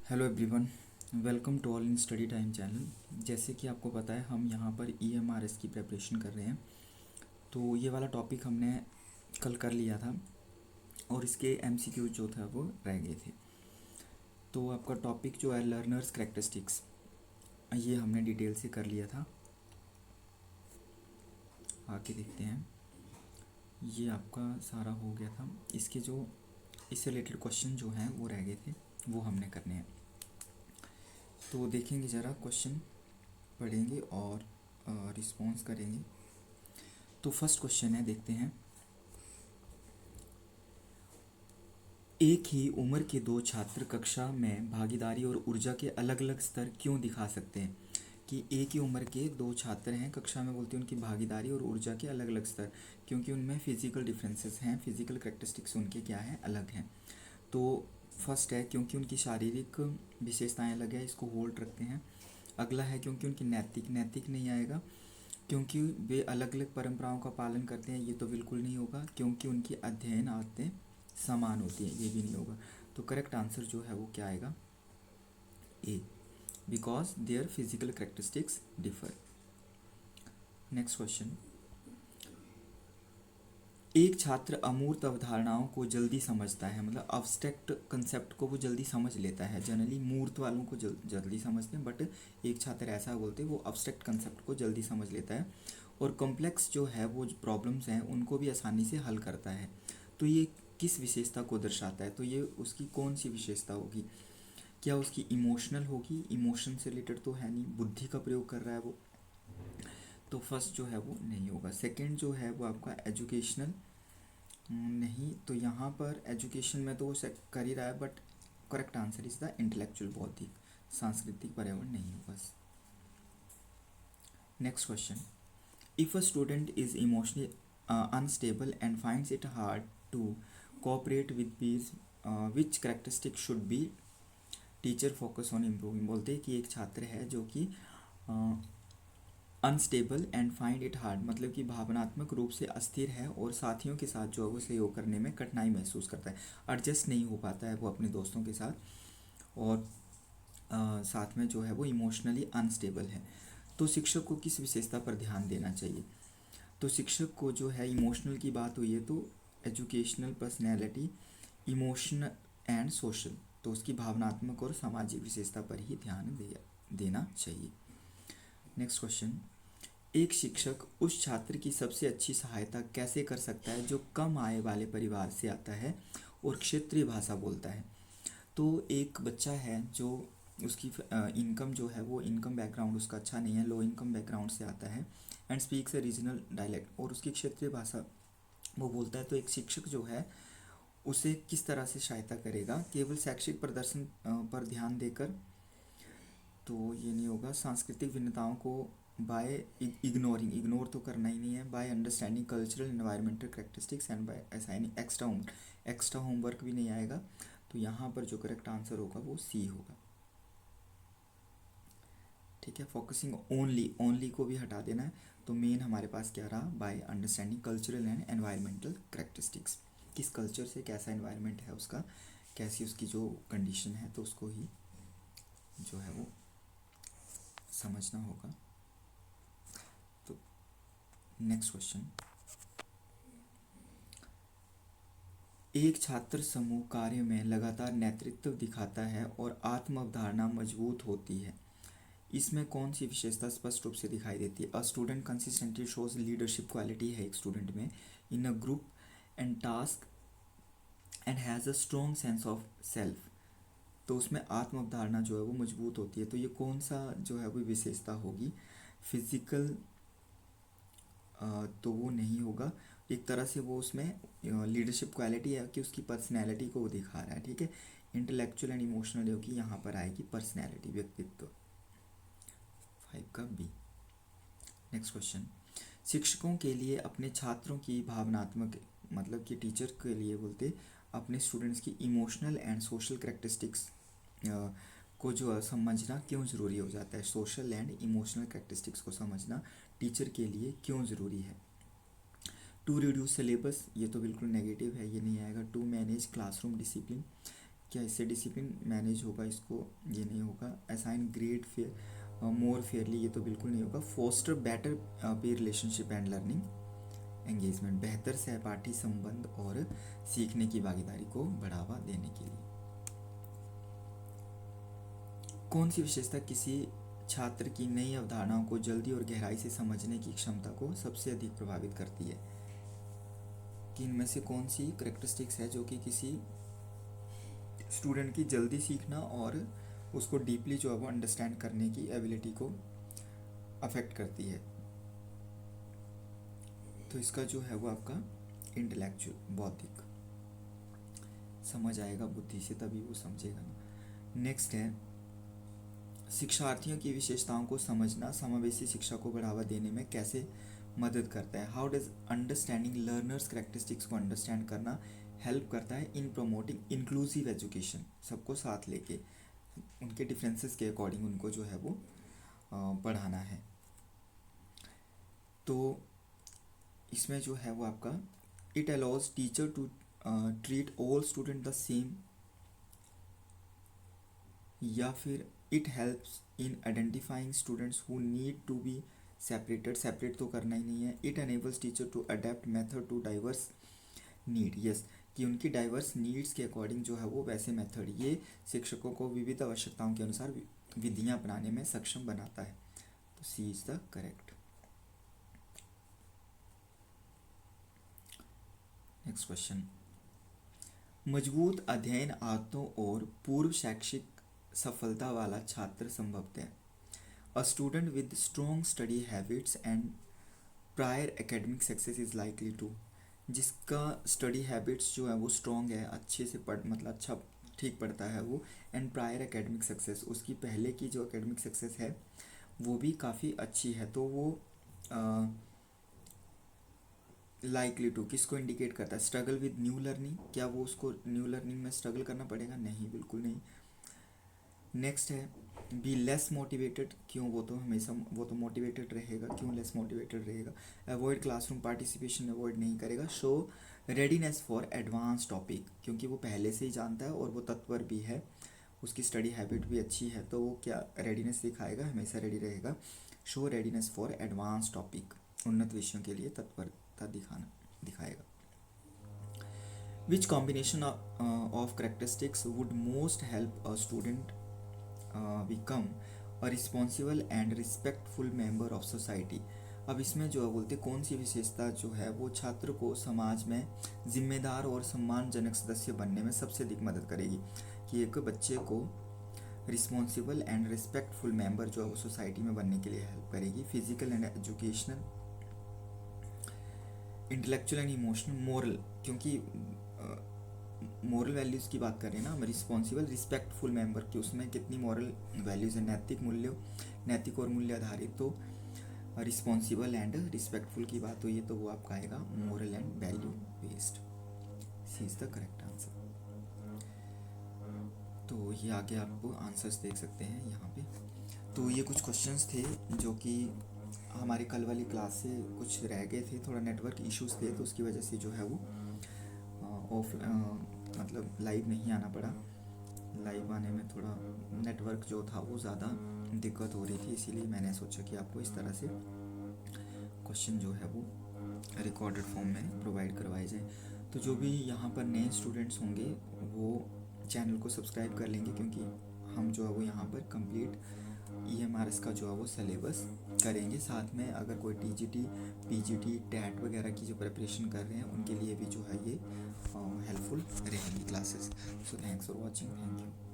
Hello everyone, welcome to all in study time channel. जैसे कि आपको पता है हम यहाँ पर EMRS की प्रिपरेशन कर रहे हैं। तो ये वाला टॉपिक हमने कल कर लिया था और इसके MCQ जो था वो रह गए थे। तो आपका टॉपिक जो है लर्नर्स करैक्टरिस्टिक्स, ये हमने डिटेल से कर लिया था। आके देखते हैं, ये आपका सारा हो गया था। इसके जो इससे रिलेटेड क्वेश्चन जो हैं वो रह गए थे, वो हमने करने हैं। तो देखेंगे ज़रा, क्वेश्चन पढ़ेंगे और रिस्पॉन्स करेंगे। तो फर्स्ट क्वेश्चन है, देखते हैं। एक ही उम्र के दो छात्र कक्षा में भागीदारी और ऊर्जा के अलग अलग स्तर क्यों दिखा सकते हैं? कि एक ही उम्र के दो छात्र हैं कक्षा में, बोलते हैं उनकी भागीदारी और ऊर्जा के अलग अलग स्तर, क्योंकि उनमें फिजिकल डिफरेंसेस हैं, फिजिकल करेक्टरिस्टिक्स उनके क्या हैं, अलग हैं। तो फर्स्ट है क्योंकि उनकी शारीरिक विशेषताएं अलग है, इसको होल्ड रखते हैं। अगला है क्योंकि उनकी नैतिक नहीं आएगा, क्योंकि वे अलग अलग परंपराओं का पालन करते हैं, ये तो बिल्कुल नहीं होगा। क्योंकि उनकी अध्ययन आदतें समान होती हैं, ये भी नहीं होगा। तो करेक्ट आंसर जो है वो क्या आएगा, uh, because their physical characteristics differ. Next question. एक छात्र अमूर्त अवधारणाओं को जल्दी समझता है, मतलब अब्स्ट्रैक्ट कंसेप्ट को वो जल्दी समझ लेता है। जनरली मूर्त वालों को जल्दी समझते हैं, बट एक छात्र ऐसा बोलते हैं वो अब्स्ट्रैक्ट कंसेप्ट को जल्दी समझ लेता है और कॉम्प्लेक्स जो है वो प्रॉब्लम्स हैं उनको भी आसानी से हल करता है। तो ये किस विशेषता को दर्शाता है? तो ये उसकी कौन सी विशेषता होगी? क्या उसकी इमोशनल होगी? इमोशन से रिलेटेड तो है नहीं, बुद्धि का प्रयोग कर रहा है वो, तो फर्स्ट जो है वो नहीं होगा। सेकंड जो है वो आपका एजुकेशनल नहीं, तो यहाँ पर एजुकेशन में तो वो कर ही रहा है, but correct answer is the intellectual, बौद्धिक, सांस्कृतिक पर्यावरण नहीं होगा। Next question. If a student is emotionally unstable and finds it hard to cooperate with peers, which characteristic should be teacher focus on improving? बोलते हैं कि एक छात्र है जो कि unstable and find it hard, मतलब कि भावनात्मक रूप से अस्थिर है और साथियों के साथ जो है वो सहयोग करने में कठिनाई महसूस करता है, एडजस्ट नहीं हो पाता है वो अपने दोस्तों के साथ, और साथ में जो है वो इमोशनली अनस्टेबल है। तो शिक्षक को किस विशेषता पर ध्यान देना चाहिए? तो शिक्षक को जो है, इमोशनल की बात हुई है तो educational, personality, emotional and social, तो उसकी भावनात्मक और सामाजिक विशेषता पर ही ध्यान देना चाहिए। Next question. एक शिक्षक उस छात्र की सबसे अच्छी सहायता कैसे कर सकता है जो कम आय वाले परिवार से आता है और क्षेत्रीय भाषा बोलता है? तो एक बच्चा है जो उसकी इनकम जो है वो इनकम बैकग्राउंड उसका अच्छा नहीं है, लो इनकम बैकग्राउंड से आता है and speaks A regional dialect, और उसकी क्षेत्रीय भाषा वो बोलता है। तो एक शिक्षक जो है उसे किस तरह से सहायता करेगा? केवल शैक्षिक प्रदर्शन पर ध्यान देकर तो ये नहीं होगा। सांस्कृतिक भिन्नताओं को बाय इग्नोर तो करना ही नहीं है, by understanding cultural environmental characteristics and by assigning extra homework भी नहीं आएगा। तो यहाँ पर जो करेक्ट आंसर होगा वो सी होगा। ठीक है, फोकसिंग ओनली को भी हटा देना है। तो मेन हमारे पास क्या रहा, bye understanding cultural and environmental characteristics, किस कल्चर से कैसा एनवायरमेंट है उसका, कैसी उसकी जो कंडीशन है, तो उसको ही जो है वो समझना होगा। तो नेक्स्ट क्वेश्चन। एक छात्र समूह कार्य में लगातार नेतृत्व दिखाता है और आत्म अवधारणा मजबूत होती है, इसमें कौन सी विशेषता स्पष्ट रूप से दिखाई देती है? A student consistently shows leadership quality है एक स्टूडेंट में in a group and task and has a strong sense of self, तो उसमें आत्म अवधारणा जो है वो मजबूत होती है। तो ये कौन सा जो है वो विशेषता होगी? फिजिकल तो वो नहीं होगा। एक तरह से वो उसमें लीडरशिप क्वालिटी है कि उसकी पर्सनैलिटी को वो दिखा रहा है। ठीक है, इंटेलेक्चुअल एंड इमोशनल होगी, यहाँ पर आएगी पर्सनैलिटी, व्यक्तित्व। 5 का बी। Next question. शिक्षकों के लिए अपने छात्रों की भावनात्मक, मतलब कि टीचर के लिए बोलते अपने स्टूडेंट्स की इमोशनल एंड सोशल करेक्टरिस्टिक्स को जो समझना क्यों ज़रूरी हो जाता है? सोशल एंड इमोशनल करेक्टरिस्टिक्स को समझना टीचर के लिए क्यों ज़रूरी है? टू रिड्यूस सिलेबस, ये तो बिल्कुल नेगेटिव है, ये नहीं आएगा। टू मैनेज क्लासरूम डिसिप्लिन, क्या इससे डिसिप्लिन मैनेज होगा? इसको ये नहीं होगा। Assign grade fair more fairly, ये तो बिल्कुल नहीं होगा। Foster better peer relationship and learning engagement, बेहतर सहपाठी संबंध और सीखने की भागीदारी को बढ़ावा देने के लिए। कौन सी विशेषता किसी छात्र की नई अवधारणाओं को जल्दी और गहराई से समझने की क्षमता को सबसे अधिक प्रभावित करती है? कि इनमें से कौन सी करेक्टरिस्टिक्स है जो कि किसी स्टूडेंट की जल्दी सीखना और उसको डीपली जो है वो अंडरस्टैंड करने की एबिलिटी को अफेक्ट करती है? तो इसका जो है वो आपका इंटेलेक्चुअल, बौद्धिक, समझ आएगा बुद्धि से तभी वो समझेगा ना। नेक्स्ट है, शिक्षार्थियों की विशेषताओं को समझना समावेशी शिक्षा को बढ़ावा देने में कैसे मदद करता है? How does understanding learners characteristics को अंडरस्टैंड करना हेल्प करता है इन प्रमोटिंग इंक्लूसिव एजुकेशन? सबको साथ लेके उनके डिफरेंसेस के अकॉर्डिंग उनको जो है वो पढ़ाना है। तो इसमें जो है वो आपका it allows teacher to treat all student the same, या फिर it helps in identifying students who need to be separated, separate तो करना ही नहीं है। It enables teacher to adapt method to diverse need, yes, कि उनकी डाइवर्स नीड्स के अकॉर्डिंग जो है वो वैसे मेथड, ये शिक्षकों को विविध आवश्यकताओं के अनुसार विधियाँ अपनाने में सक्षम बनाता है। तो C is the correct. Next question, मजबूत अध्ययन आदतों और पूर्व शैक्षिक सफलता वाला छात्र संभवतः a student with strong study habits and prior academic success is likely to, जिसका स्टडी हैबिट्स जो है वो स्ट्रॉन्ग है, अच्छे से पढ़ मतलब अच्छा ठीक पढ़ता है वो, एंड प्रायर एकेडमिक सक्सेस, उसकी पहले की जो एकेडमिक सक्सेस है वो भी काफ़ी अच्छी है, तो वो लाइकली टू किसको इंडिकेट करता है? स्ट्रगल विद न्यू लर्निंग, क्या वो उसको न्यू लर्निंग में स्ट्रगल करना पड़ेगा? नहीं, बिल्कुल नहीं। नेक्स्ट है बी लेस मोटिवेटेड, क्यों? वो तो हमेशा वो तो मोटिवेटेड रहेगा, क्यों लेस मोटिवेटेड रहेगा? अवॉइड क्लासरूम पार्टिसिपेशन, अवॉइड नहीं करेगा। Show readiness for advance topic, क्योंकि वो पहले से ही जानता है और वो तत्पर भी है, उसकी स्टडी हैबिट भी अच्छी है, तो वो क्या रेडीनेस दिखाएगा, हमेशा रेडी रहेगा। Show readiness for advance topic, उन्नत विषयों के लिए तत्परता दिखाएगा। Which combination of characteristics would most help a student become a responsible and respectful member of society? अब इसमें जो है बोलते कौन सी विशेषता जो है वो छात्र को समाज में जिम्मेदार और सम्मानजनक सदस्य बनने में सबसे अधिक मदद करेगी? कि एक बच्चे को रिस्पॉन्सिबल एंड रिस्पेक्टफुल मेंबर जो है वो सोसाइटी में बनने के लिए हेल्प करेगी। Physical and educational, intellectual and emotional, moral, क्योंकि मोरल वैल्यूज़ की बात करें ना हम, रिस्पॉन्सिबल रिस्पेक्टफुल मेंबर की उसमें कितनी मॉरल वैल्यूज़ है, नैतिक मूल्यों, नैतिक और मूल्य आधारित, तो रिस्पॉन्सिबल एंड रिस्पेक्टफुल की बात हुई है तो वो आपका आएगा moral and value based. C is the correct answer. तो ये आगे आप आंसर्स देख सकते हैं यहाँ पे। तो ये कुछ क्वेश्चंस थे जो कि हमारी कल वाली क्लास से कुछ रह गए थे, थोड़ा नेटवर्क इश्यूज थे तो उसकी वजह से जो है वो ऑफ मतलब लाइव नहीं आना पड़ा। लाइव आने में थोड़ा नेटवर्क जो था वो ज़्यादा दिक्कत हो रही थी, इसीलिए मैंने सोचा कि आपको इस तरह से क्वेश्चन जो है वो रिकॉर्डेड फॉर्म में प्रोवाइड करवाए जाए। तो जो भी यहाँ पर नए स्टूडेंट्स होंगे वो चैनल को सब्सक्राइब कर लेंगे, क्योंकि हम जो है वो यहाँ पर कंप्लीट EMRS का जो है वो सिलेबस करेंगे। साथ में अगर कोई TGT, PGT, टैट वगैरह की जो प्रिपरेशन कर रहे हैं उनके लिए भी जो है ये हेल्पफुल रहेंगी classes. So thanks for watching, thank you.